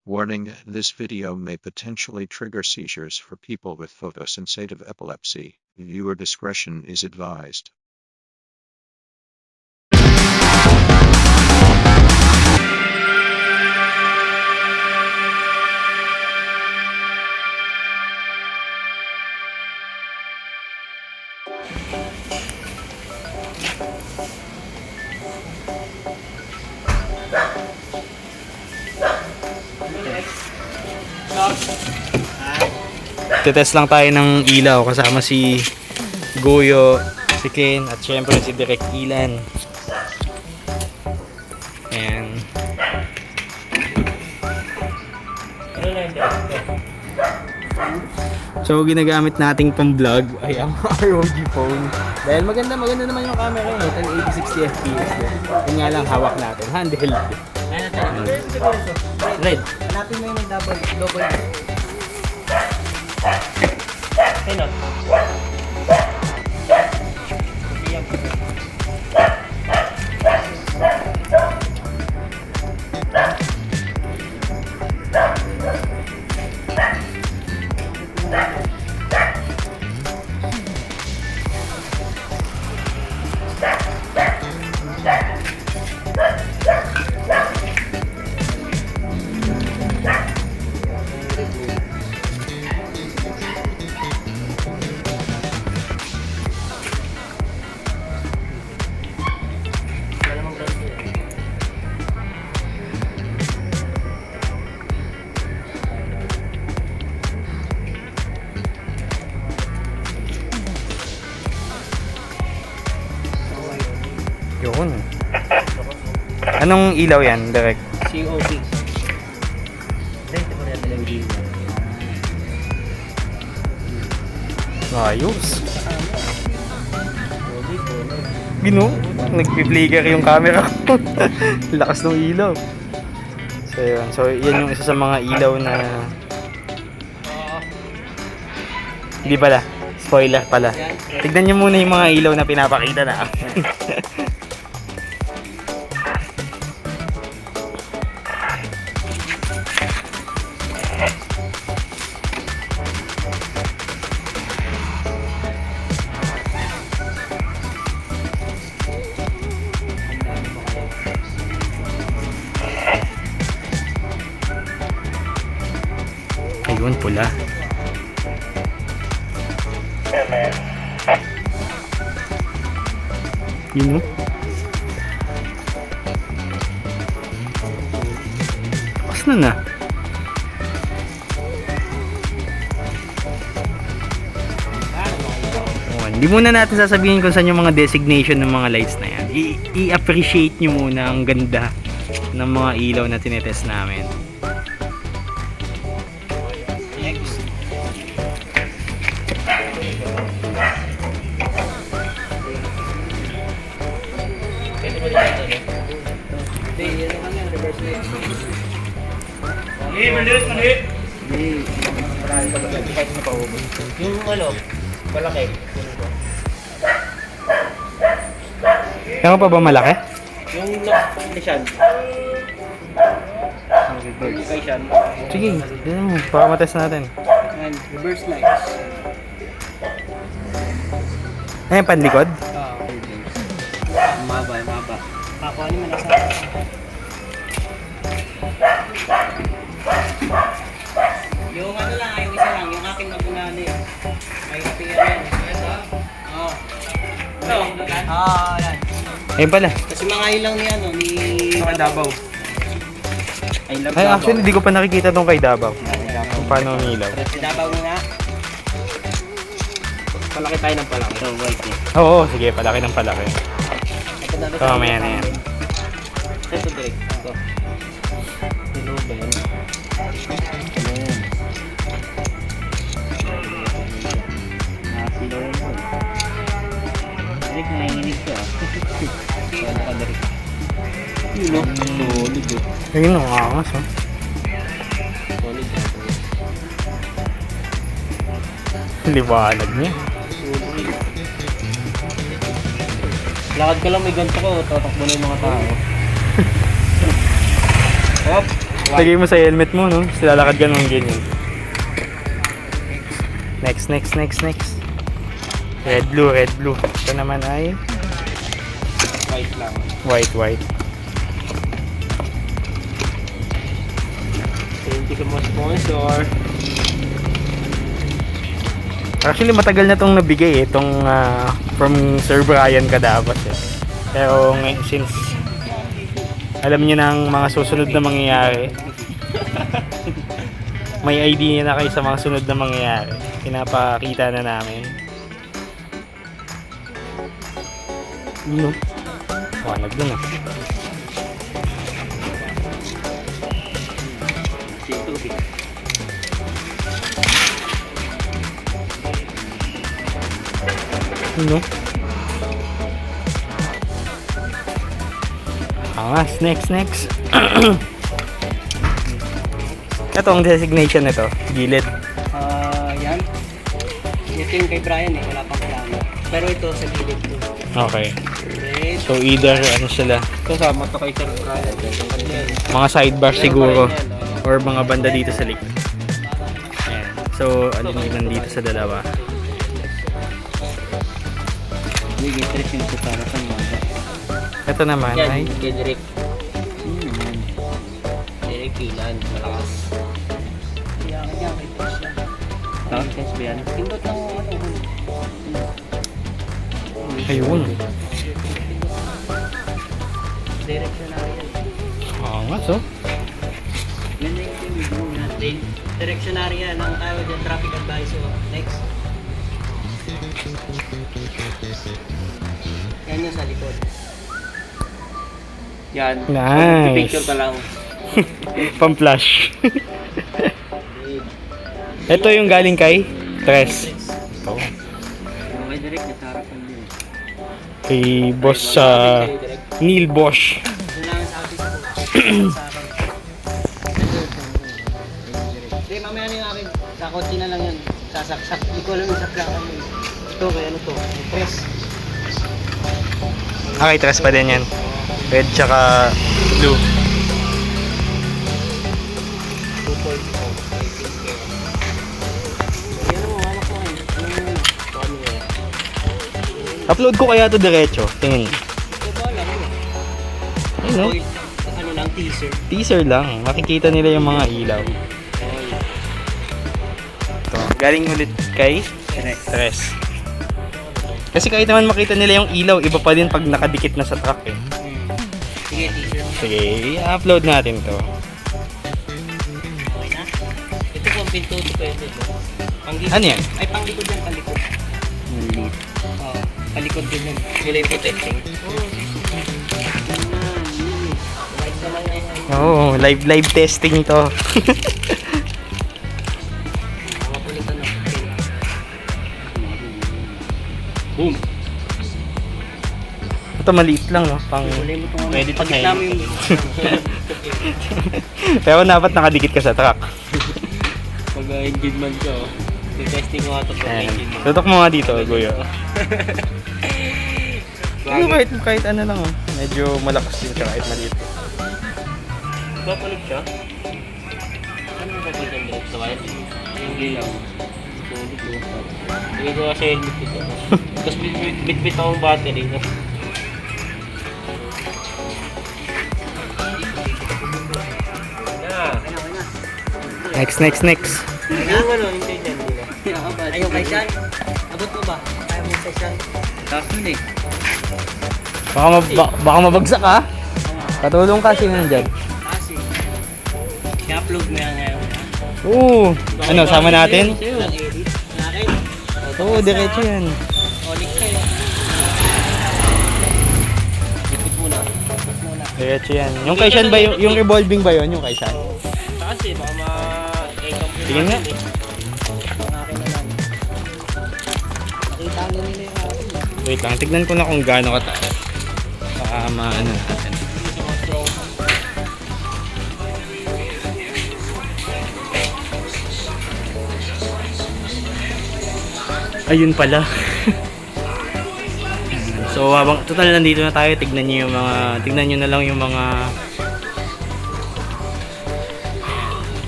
Warning, this video may potentially trigger seizures for people with photosensitive epilepsy. Viewer discretion is advised. Tetest lang tayo ng ilaw kasama si Goyo, si Ken at syempre si Direk Ilan. Ayan. So ginagamit nating pang vlog ay ang ROG phone. Dahil maganda naman yung camera eh. 1080 60 fps. Yun nga lang hawak natin. Handheld. Red. Hanapin mo yung may double. Sino? Yun. Anong ilaw yan, Direk? COB. Dito ko na talagang Ayos. Bino, nagpi-flicker yung camera ko. Lakas ng ilaw. So yun. So yan yung isa sa mga ilaw na hindi pala. Spoiler pala. Tignan nyo muna yung mga ilaw na pinapakita na. Ayun, pula. Yun o. Takas na. Hindi muna natin sasabihin kung saan yung mga designation ng mga lights na yan. I-appreciate nyo muna ang ganda ng mga ilaw na tinetest namin. Maliit. Yung ano, malaki. Kaya pa ba malaki? Yung location. Location. Sige, yun mo. Baka matest natin. And reverse lights. Ayan, panlikod? Maba. Pakuha niyo man sa yung ano lang, yung isa lang, yung aking nagunali. May appear yan. Oo. Ito? Yan. Ayun pala. Kasi mga ilang ni ano, ni Davao. I love Ay, Davao. actually, hindi ko pa nakikita tong kay Davao. Kung paano ang ilaw. Si Davao muna. Palaki tayo ng palaki. Ito, white eh. Oo, sige, palaki ng palaki. Ito, mamaya na yan. Ito, direct. Ito. Hello, Ben. Silo rin mo. Direct, nanginginig ka. Ano ka, direct? Yun, no? Solid, oh. Ayun, ang angas, oh. Solid, Liwanag niya. Lakad ko lang, may ganito ko, tatakbo na yung mga tao. Hop! Lagay mo sa helmet mo, no? Lalakad ka ng ganyan. Next. Red, blue. Ito naman ay White lang. white. Hindi ka mo sponsor. Actually, matagal na tong nabigay eh. Itong from Sir Brian Cadavas eh. Pero ngayon, since alam niyo na ang mga susunod na mangyayari, may idea na kayo sa mga sunod na mangyayari. Pinapakita na namin. Ano? Wanag dun ah. Ano? Angas, next. Ito ang designation nito, gilid. Yan. Ito yung kay Brian eh, wala pang plano. Pero ito sa gilid to. Okay. Red. So either ano sila, Kasama to kay Sir Brian. mga sidebar siguro or mga banda dito sa likod. Ayan. So alin yung nandito sa dalawa? Hindi, get yung sa para sa mga. Ito naman ay Yan, kay Direk. Direk Pilan, malakas. Yan, kay Tess yan. Tess ba yan? Pindot lang ano. ayun. Directional yan. Angas oh. Yan na yung video natin. Directionary yan ang tawag dyan, traffic advisor. Next. Yan yung sa likod. Yan. Nice. Picture ka lang. Pang-flash. Ito yung galing kay Tres. Ito. Okay, direct na tarapan din. Kay boss Neil Bosch. Doon lang sa office ko. Sa akin. Hindi, mamaya na yung akin. Sa kotse na lang yan. Sasaksak. Hindi ko alam yung saklakan mo. Ito, kaya ano to? Press. Okay, Tres pa din yan. Red tsaka blue. 2.0. Yan mo, hawak mo ngayon. Ano yan? Upload ko kaya to diretso. Tingin. Ito ba lang ano? Ayun, no? Ano lang, teaser. Teaser lang. Makikita nila yung mga ilaw. Ito. Galing ulit kay Tres. Kasi kahit naman makita nila yung ilaw, iba pa din pag nakadikit na sa truck eh. Sige, teaser. Sige, i-upload natin to. Okay na? Ito po ang pinto ito pwede. Panglikod. Ano yan? Ay, panglikod yan, palikod. Oo, palikod din yan. Kulay protecting. Light na lang yan. Oo, live testing to. Mapulitan na. Boom! Ito maliit lang no, pang Kulay mo itong pwede to pagkita mo yung... pero dapat nakadikit ka sa truck. Pag engine man ka, oh. Testing ko nga ito pag Ayan. engine man. Tutok mo nga dito, Guyo. Pero kahit ano lang oh. Medyo malakas din siya kahit maliit. Papalig siya? Ano yung papalig ang direct sa wire? Hindi lang. Solid ko. Hindi ko kasi helmet ito. Tapos bit-bit akong battery. Next. Yung ano, hindi dyan, di ba? Ayaw kay Sean? Abot mo ba? Kaya mo kay Sean? Taas nun eh. Baka mabagsak ha. Patulong ka sino nandyan. Kasi, i-upload mo yan ngayon. Oo. Ano, sama natin? Edit. Nakin. Oo, diretso yan. Olik kayo. Ikot muna. Ikot muna. Diretso yan. Yung kay Sean ba, yung revolving ba yun? Yung kay Sean? Kasi, baka ma-e-complete. Tingin nga. Ang akin na lang. Nakita nila yung akin. Wait lang, tignan ko na kung gaano kataas. Baka maano natin. Ayun pala. So habang total nandito na tayo, tignan niyo na lang yung mga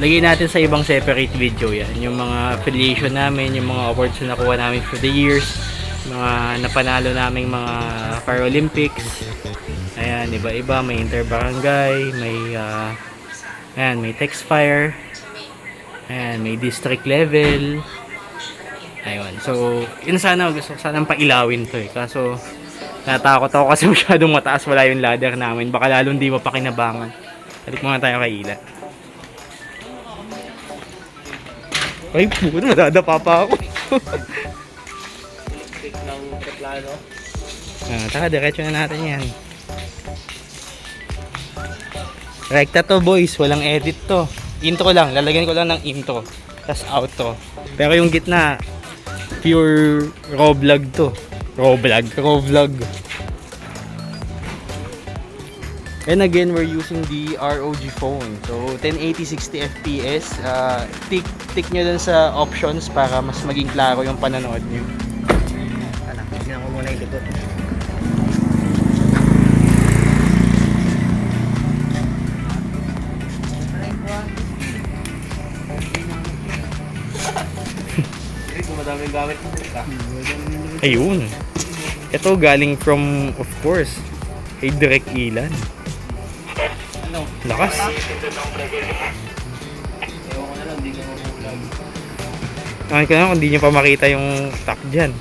lagay natin sa ibang separate video yan. Yung mga affiliation namin, yung mga awards na nakuha namin for the years, mga napanalo naming mga Paralympics. Ayan, iba-iba. May interbarangay, may ayan, may Texfire. Ayan, may district level. Ayun. So, yun sana, gusto ko sanang pailawin to eh. Kaso, natakot ako kasi masyadong mataas, wala yung ladder namin. Baka lalong di mapakinabangan. Balik muna tayo kay Ila. Ay, puto, madadapa pa ako. Electric ng replano. Taka, diretso na natin yan. Rekta to boys, walang edit to. Intro lang, lalagyan ko lang ng intro. Tas outro. Pero yung gitna, pure raw vlog to. Raw vlog. And again, we're using the ROG phone. So, 1080 60 FPS. Tick nyo dun sa options para mas maging klaro yung panonood nyo. Tignan ko muna yung likod. Madaming gamit mo ka. Ayun. Ito galing from, of course, kay Direk Ilan. Ano? Lakas. Ewan ko na lang, hindi ko mabulag. Akin ko na kung di nyo pa makita yung top dyan.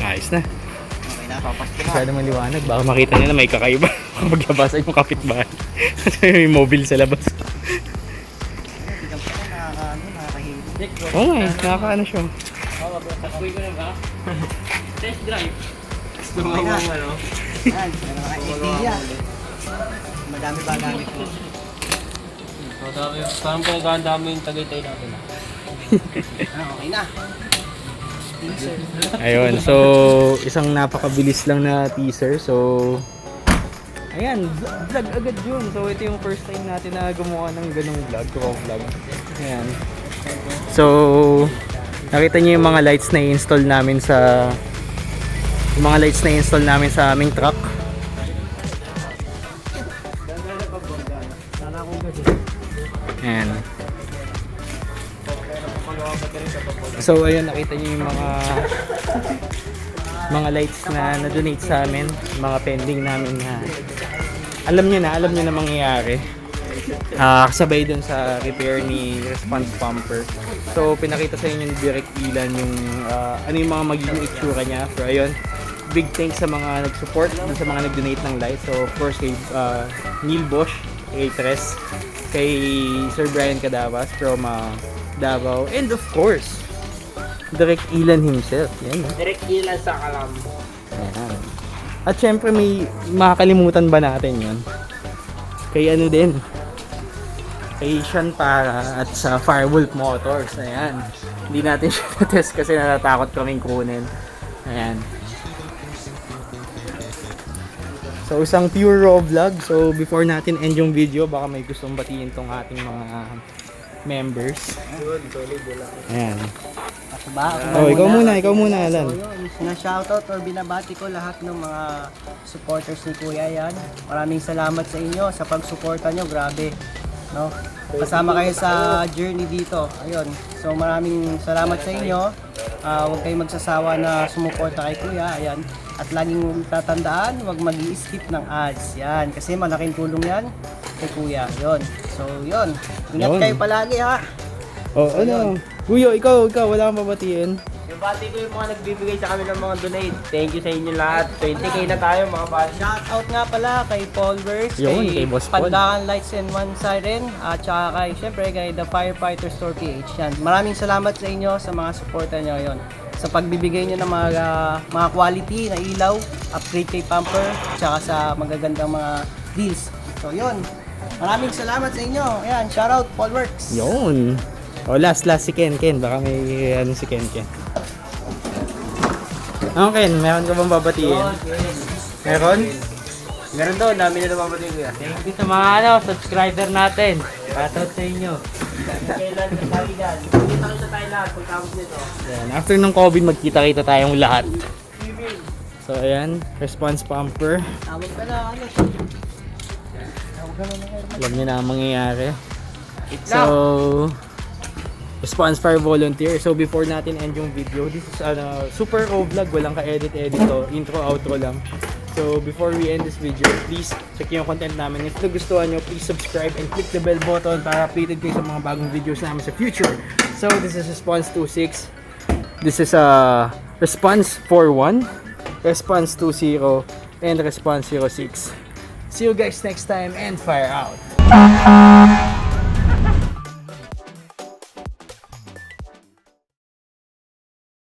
Ayos na. Okay na, papasko na. Masyado maliwanag. Baka makita nila may kakaiba. Maglabasan yung kapitbahay. May mobile sa labas. Nakakahilig. Oo nga eh. Nakakaano siya. Paskoy ko na ba? Test drive. Gusto mo bang ano? Yan, idea. Madami ba gamit mo? Parang pinagandami yung Tagaytay natin. Okay na. Ayun. So, isang napakabilis lang na teaser. So, ayan. Vlog agad yun. So, ito yung first time natin na gumawa ng ganung vlog. Raw vlog. Ayan. So, nakita niyo yung mga lights na i-install namin sa aming truck. Ayan. So ayun, nakita niyo yung mga lights na na-donate sa amin, mga pending namin na alam niyo na mangyayari. Kasabay dun sa repair ni response pumper. So pinakita sa inyo ni Direk Ilan yung ano yung mga magiging itsura niya. So ayun, big thanks sa mga nag-support, sa mga nag-donate ng lights. So of course kay Neil Bosch, kay Tres, kay Sir Brian Cadavas from Davao, and of course Direk Ilan himself. Yan. Direct ilan sa kalam. Ayan. At syempre may makakalimutan ba natin yun? Kay ano din? Kay Sean Para at sa Firewolf Motors. Ayan. Hindi natin siya na-test kasi natatakot kaming kunin. Ayan. So isang pure raw vlog. So before natin end yung video, baka may gustong batiin tong ating mga members. Ayan. Ako ba? Oh, ikaw muna, Alan. So yun, na-shoutout or binabati ko lahat ng mga supporters ni Kuya yan. Maraming salamat sa inyo sa pagsuporta nyo, grabe. No? Kasama kayo sa journey dito. Ayun. So maraming salamat sa inyo. Huwag kayong magsasawa na sumuporta kay Kuya. Ayan. At laging tatandaan, huwag mag-i-skip ng ads. Yan. Kasi malaking tulong yan kay Kuya. Yun. So yun. Ingat Yun. kayo palagi ha. Oh, ano? Kuya, ikaw, wala kang babatiin. Yung bati ko yung mga nagbibigay sa kami ng mga donate. Thank you sa inyo lahat. 20k na tayo mga bati. Shoutout nga pala kay Paul Works, Yun, kay Boss Paul. Pandakan Lights and One Siren, at saka kay, syempre, kay The Firefighter Store PH. Yan. Maraming salamat sa inyo sa mga suporta nyo yon. Sa pagbibigay nyo ng mga quality na ilaw, upgrade kay Pumper, at saka sa magagandang mga deals. So yun. Maraming salamat sa inyo. Ayan, shoutout Paul Works. Yun. O, last si Ken. Baka may ano si Ken. Ano Ken, meron ka bang babatiin? Meron? Meron doon, dami na namamati ko yan. Thank you sa mga subscriber natin. Shoutout sa inyo. Kailan sa Kaligan. Kita tayo lahat pagkabot nito. Yan. After ng COVID, magkita-kita tayong lahat. So ayan, response pumper. Tawag ka na, ano? Tawag ka na ng airman. Alam niyo na ang mangyayari. Wait So, response fire volunteer. So before natin end yung video, this is super raw vlog, walang ka-edit-edit to, intro, outro lang. So before we end this video, please check yung content namin. If nagustuhan nyo, please subscribe and click the bell button para updated kayo sa mga bagong videos namin sa future. So this is response 26. This is response 41, response 20, and response 06. See you guys next time and fire out.